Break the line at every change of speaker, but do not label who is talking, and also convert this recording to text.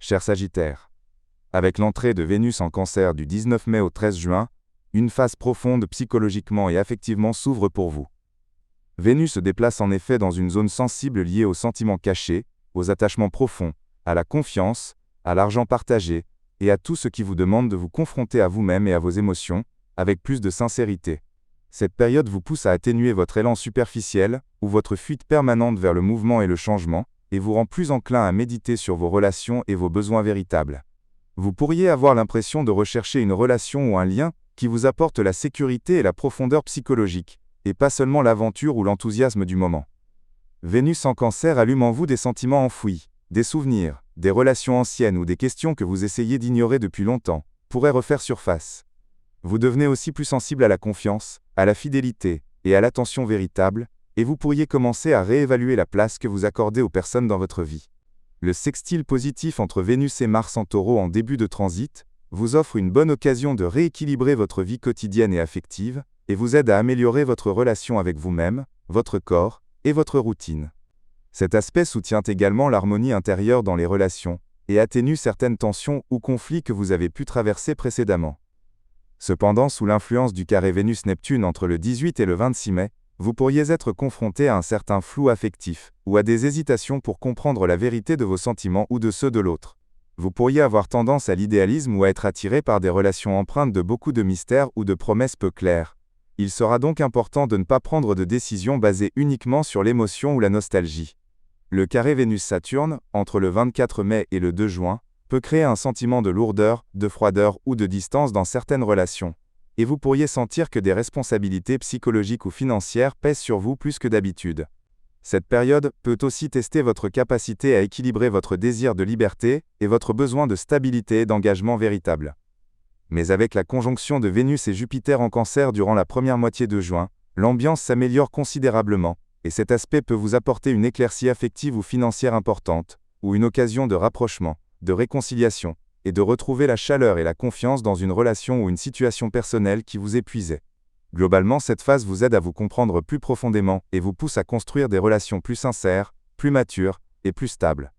cher Sagittaire. Avec l'entrée de Vénus en Cancer du 19 mai au 13 juin, une phase profonde psychologiquement et affectivement s'ouvre pour vous. Vénus se déplace en effet dans une zone sensible liée aux sentiments cachés, aux attachements profonds, à la confiance, à l'argent partagé, et à tout ce qui vous demande de vous confronter à vous-même et à vos émotions, avec plus de sincérité. Cette période vous pousse à atténuer votre élan superficiel, ou votre fuite permanente vers le mouvement et le changement, et vous rend plus enclin à méditer sur vos relations et vos besoins véritables. Vous pourriez avoir l'impression de rechercher une relation ou un lien qui vous apporte la sécurité et la profondeur psychologique, et pas seulement l'aventure ou l'enthousiasme du moment. Vénus en Cancer allume en vous des sentiments enfouis, des souvenirs, des relations anciennes ou des questions que vous essayez d'ignorer depuis longtemps, pourraient refaire surface. Vous devenez aussi plus sensible à la confiance, à la fidélité et à l'attention véritable, et vous pourriez commencer à réévaluer la place que vous accordez aux personnes dans votre vie. Le sextile positif entre Vénus et Mars en Taureau en début de transit vous offre une bonne occasion de rééquilibrer votre vie quotidienne et affective, et vous aide à améliorer votre relation avec vous-même, votre corps et votre routine. Cet aspect soutient également l'harmonie intérieure dans les relations, et atténue certaines tensions ou conflits que vous avez pu traverser précédemment. Cependant, sous l'influence du carré Vénus-Neptune entre le 18 et le 26 mai, vous pourriez être confronté à un certain flou affectif, ou à des hésitations pour comprendre la vérité de vos sentiments ou de ceux de l'autre. Vous pourriez avoir tendance à l'idéalisme ou à être attiré par des relations empreintes de beaucoup de mystères ou de promesses peu claires. Il sera donc important de ne pas prendre de décisions basées uniquement sur l'émotion ou la nostalgie. Le carré Vénus-Saturne, entre le 24 mai et le 2 juin, peut créer un sentiment de lourdeur, de froideur ou de distance dans certaines relations, et vous pourriez sentir que des responsabilités psychologiques ou financières pèsent sur vous plus que d'habitude. Cette période peut aussi tester votre capacité à équilibrer votre désir de liberté et votre besoin de stabilité et d'engagement véritable. Mais avec la conjonction de Vénus et Jupiter en Cancer durant la première moitié de juin, l'ambiance s'améliore considérablement, et cet aspect peut vous apporter une éclaircie affective ou financière importante, ou une occasion de rapprochement, de réconciliation, et de retrouver la chaleur et la confiance dans une relation ou une situation personnelle qui vous épuisait. Globalement, cette phase vous aide à vous comprendre plus profondément et vous pousse à construire des relations plus sincères, plus matures et plus stables.